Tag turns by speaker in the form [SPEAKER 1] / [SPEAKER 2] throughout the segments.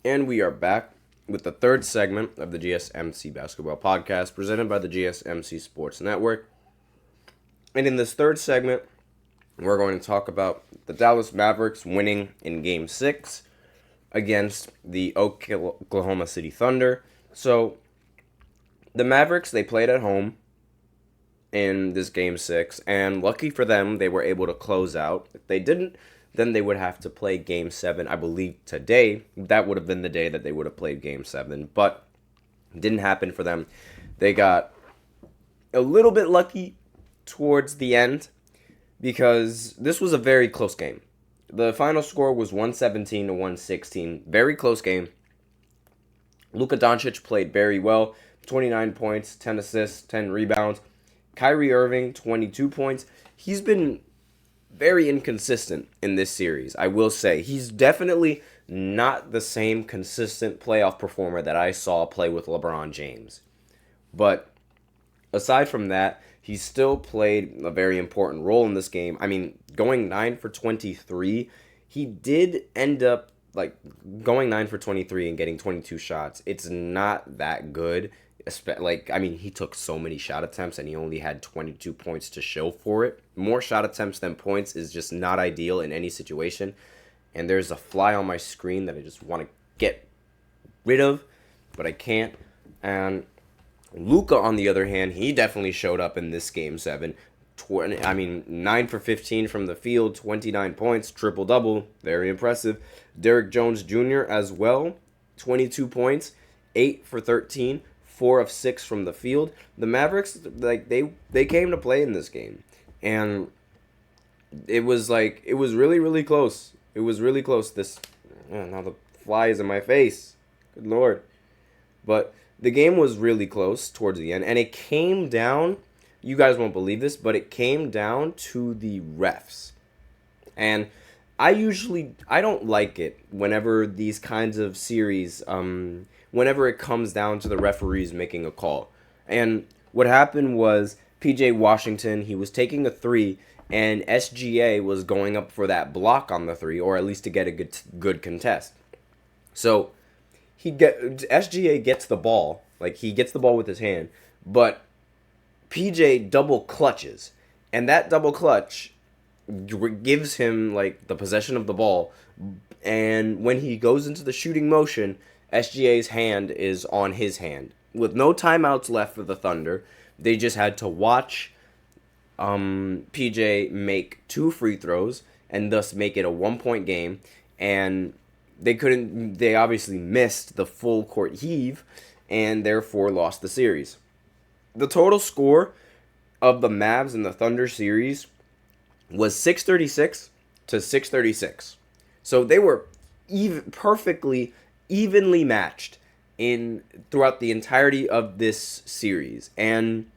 [SPEAKER 1] And we are back with the third segment of the GSMC Basketball Podcast presented by the GSMC Sports Network. And in this third segment, we're going to talk about the Dallas Mavericks winning in Game 6 against the Oklahoma City Thunder. So, the Mavericks, they played at home in this Game 6, and lucky for them, they were able to close out. If they didn't, then they would have to play Game 7, I believe, today. That would have been the day that they would have played Game 7, but it didn't happen for them. They got a little bit lucky towards the end because this was a very close game. The final score was 117 to 116. Very close game. Luka Doncic played very well. 29 points, 10 assists, 10 rebounds. Kyrie Irving, 22 points. He's been very inconsistent in this series, I will say. He's definitely not the same consistent playoff performer that I saw play with LeBron James. But aside from that, he still played a very important role in this game. I mean, going 9 for 23, he did end up going 9 for 23 and getting 22 shots. It's not that good. He took so many shot attempts and he only had 22 points to show for it. More shot attempts than points is just not ideal in any situation. And there's a fly on my screen that I just want to get rid of, but I can't. And Luka, on the other hand, he definitely showed up in this Game 7. 9 for 15 from the field, 29 points, triple-double, very impressive. Derrick Jones Jr. as well, 22 points, 8 for 13, 4 of 6 from the field. The Mavericks, they came to play in this game, and it was really, really close. It was really close. Now the fly is in my face. Good Lord. But the game was really close towards the end, and it came down, you guys won't believe this, but it came down to the refs. And I don't like it whenever these kinds of series, whenever it comes down to the referees making a call. And what happened was PJ Washington, he was taking a 3, and SGA was going up for that block on the 3, or at least to get a good contest. So SGA gets the ball, he gets the ball with his hand, but PJ double clutches, and that double clutch gives him the possession of the ball, and when he goes into the shooting motion, SGA's hand is on his hand. With no timeouts left for the Thunder, they just had to watch PJ make 2 free throws and thus make it a 1-point game, and they obviously missed the full court heave and therefore lost the series. The total score of the Mavs and the Thunder series was 636 to 636. So they were perfectly evenly matched throughout the entirety of this series. And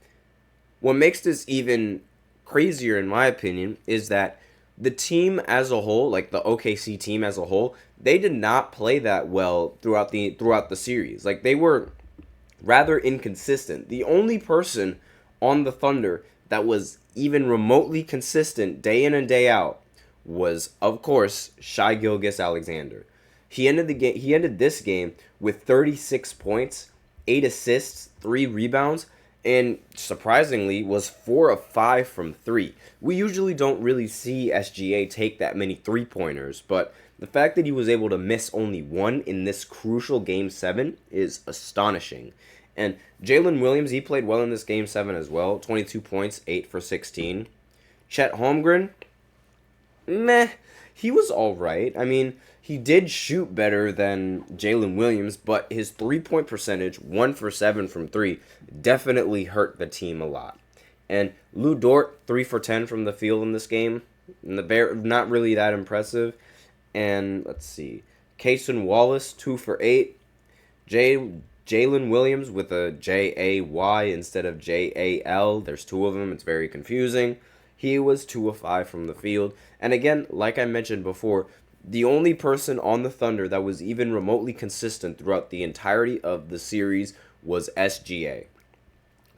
[SPEAKER 1] what makes this even crazier, in my opinion, is that the team as a whole, the OKC team as a whole, they did not play that well throughout the series. They were rather inconsistent. The only person on the Thunder that was even remotely consistent day in and day out was, of course, Shai Gilgeous-Alexander. He ended this game with 36 points, 8 assists, 3 rebounds, and surprisingly was 4 of 5 from 3. We usually don't really see SGA take that many 3-pointers, but the fact that he was able to miss only 1 in this crucial Game 7 is astonishing. And Jalen Williams, he played well in this Game 7 as well. 22 points, 8 for 16. Chet Holmgren, meh. He was all right. I mean, he did shoot better than Jalen Williams, but his 3-point percentage, 1 for 7 from 3, definitely hurt the team a lot. And Lou Dort, 3 for 10 from the field in this game. Not really that impressive. And let's see. Cason Wallace, 2 for 8. Jalen Williams with a J-A-Y instead of J-A-L. There's 2 of them. It's very confusing. He was 2 of 5 from the field. And again, like I mentioned before, the only person on the Thunder that was even remotely consistent throughout the entirety of the series was SGA.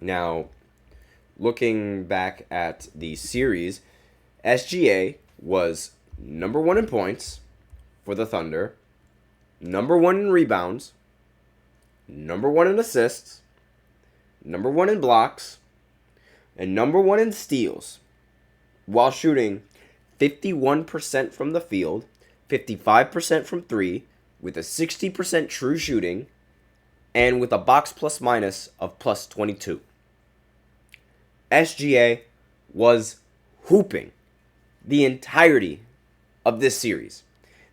[SPEAKER 1] Now, looking back at the series, SGA was number 1 in points for the Thunder, number 1 in rebounds, number 1 in assists, number 1 in blocks, and number 1 in steals, while shooting 51% from the field, 55% from 3, with a 60% true shooting, and with a box plus minus of plus 22. SGA was hooping the entirety of this series.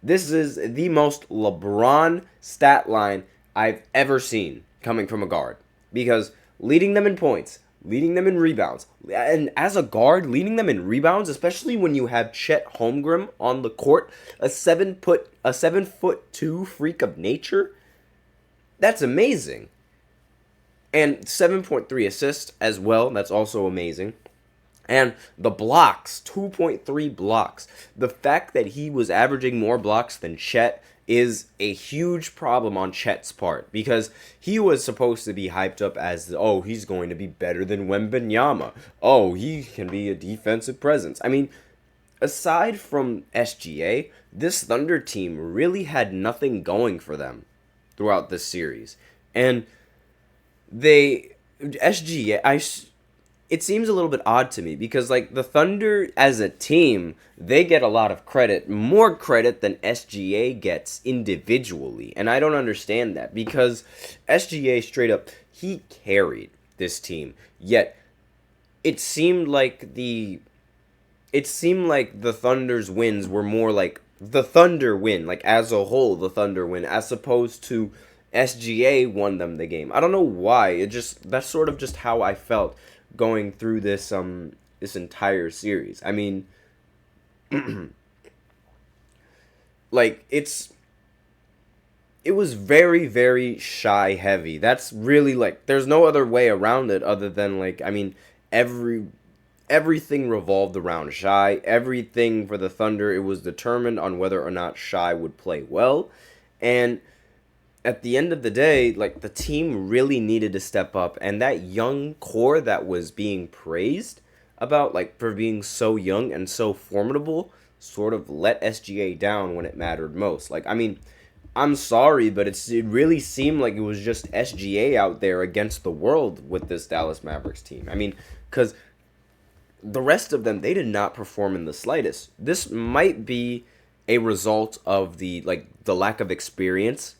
[SPEAKER 1] This is the most LeBron stat line I've ever seen coming from a guard, because leading them in points, leading them in rebounds, and as a guard, leading them in rebounds, especially when you have Chet Holmgren on the court, a 7'2" freak of nature, that's amazing. And 7.3 assists as well, that's also amazing. And the blocks, 2.3 blocks. The fact that he was averaging more blocks than Chet is a huge problem on Chet's part, because he was supposed to be hyped up as, oh, he's going to be better than Wembanyama. Oh, he can be a defensive presence. I mean, aside from SGA, this Thunder team really had nothing going for them throughout this series. And it seems a little bit odd to me, because like the Thunder as a team, they get a lot of credit, more credit than SGA gets individually. And I don't understand that, because SGA straight up, he carried this team. Yet it seemed like the Thunder's wins were more like the Thunder win, like as a whole, the Thunder win, as opposed to SGA won them the game. I don't know why. That's sort of just how I felt going through this entire series. I mean, like it was very, very shy heavy. That's really, like, there's no other way around it other than, like, I mean, everything revolved around Shy. Everything for the Thunder, it was determined on whether or not Shy would play well. And at the end of the day, like, the team really needed to step up, and that young core that was being praised about, like, for being so young and so formidable, sort of let SGA down when it mattered most. Like, I mean, I'm sorry, but it really seemed like it was just SGA out there against the world with this Dallas Mavericks team. I mean, because the rest of them, they did not perform in the slightest. This might be a result of the lack of experience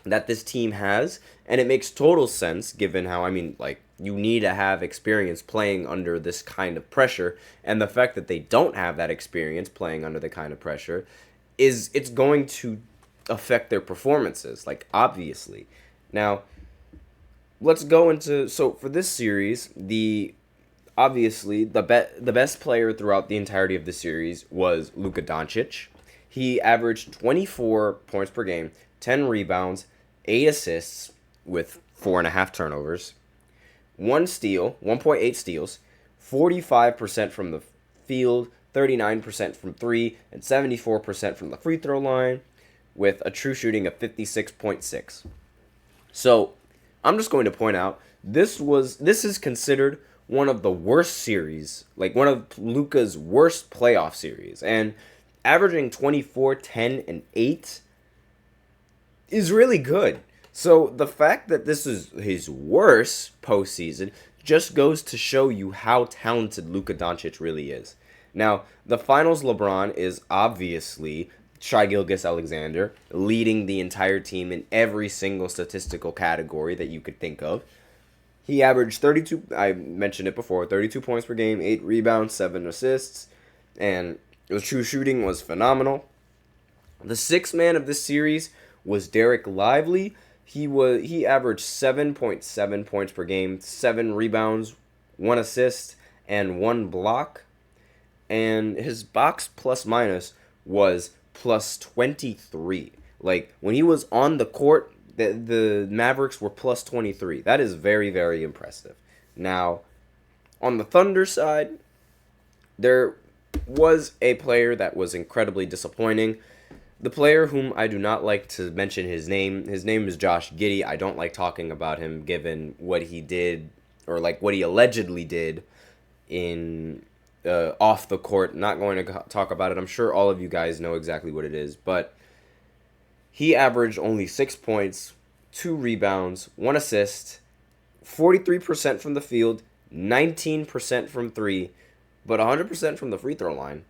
[SPEAKER 1] that this team has, and it makes total sense given how, I mean, like, you need to have experience playing under this kind of pressure, and the fact that they don't have that experience playing under the kind of pressure it's going to affect their performances, like, obviously. Now, let's go into, so for this series, obviously the best player throughout the entirety of the series was Luka Doncic. He averaged 24 points per game, 10 rebounds, 8 assists with 4.5 turnovers, 1.8 steals, 45% from the field, 39% from 3, and 74% from the free throw line, with a true shooting of 56.6. So, I'm just going to point out, this is considered one of the worst series, like one of Luka's worst playoff series, and averaging 24, 10, and 8 is really good. So the fact that this is his worst postseason just goes to show you how talented Luka Doncic really is. Now, the finals LeBron is obviously Shai Gilgeous-Alexander, leading the entire team in every single statistical category that you could think of. He averaged 32, I mentioned it before, 32 points per game, 8 rebounds, 7 assists, and his true shooting was phenomenal. The sixth man of this series was Derek Lively. He averaged 7.7 points per game, 7 rebounds, 1 assist, and 1 block. And his box plus minus was plus 23. Like, when he was on the court, the Mavericks were plus 23. That is very, very impressive. Now, on the Thunder side, there was a player that was incredibly disappointing. The player whom I do not like to mention his name is Josh Giddey. I don't like talking about him given what he did, or like what he allegedly did in off the court. Not going to talk about it. I'm sure all of you guys know exactly what it is, but he averaged only 6 points, 2 rebounds, 1 assist, 43% from the field, 19% from 3, but 100% from the free throw line.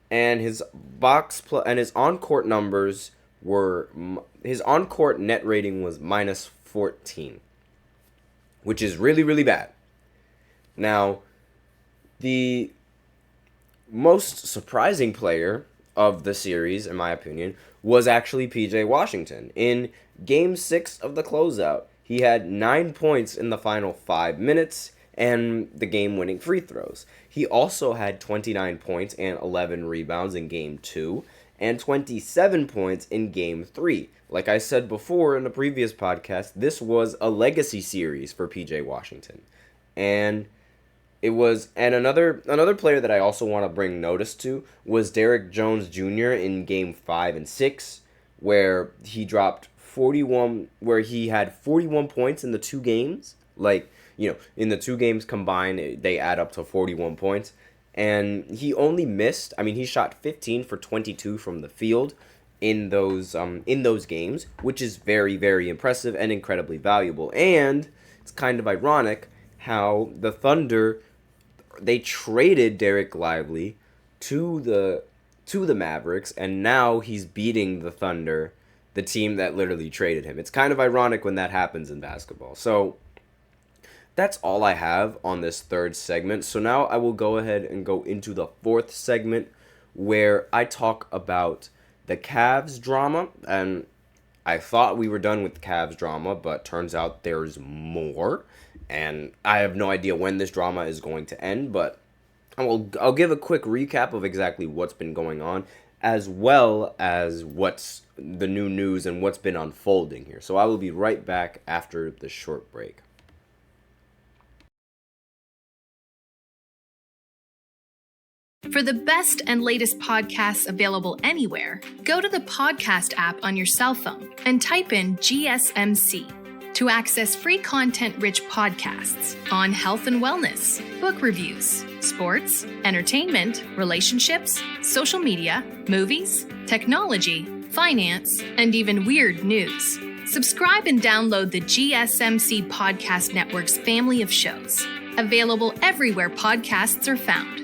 [SPEAKER 1] And his on-court numbers were, his on-court net rating was minus 14, which is really, really bad. Now, the most surprising player of the series, in my opinion, was actually PJ Washington. In Game 6 of the closeout, he had 9 points in the final 5 minutes and the game-winning free throws. He also had 29 points and 11 rebounds in Game 2 and 27 points in Game 3. Like I said before in the previous podcast, this was a legacy series for PJ Washington. And another player that I also want to bring notice to was Derrick Jones Jr. in Game 5 and 6, where he had 41 points in the 2 games. In the 2 games combined, they add up to 41 points. And he shot 15 for 22 from the field in those games, which is very, very impressive and incredibly valuable. And it's kind of ironic how the Thunder, they traded Derek Lively to the Mavericks, and now he's beating the Thunder, the team that literally traded him. It's kind of ironic when that happens in basketball. So that's all I have on this third segment. So now I will go ahead and go into the fourth segment, where I talk about the Cavs drama. And I thought we were done with Cavs drama, but turns out there's more. And I have no idea when this drama is going to end, but I'll give a quick recap of exactly what's been going on, as well as what's the new news and what's been unfolding here. So I will be right back after the short break.
[SPEAKER 2] For the best and latest podcasts available anywhere, go to the podcast app on your cell phone and type in GSMC to access free content-rich podcasts on health and wellness, book reviews, sports, entertainment, relationships, social media, movies, technology, finance, and even weird news. Subscribe and download the GSMC Podcast Network's family of shows, available everywhere podcasts are found.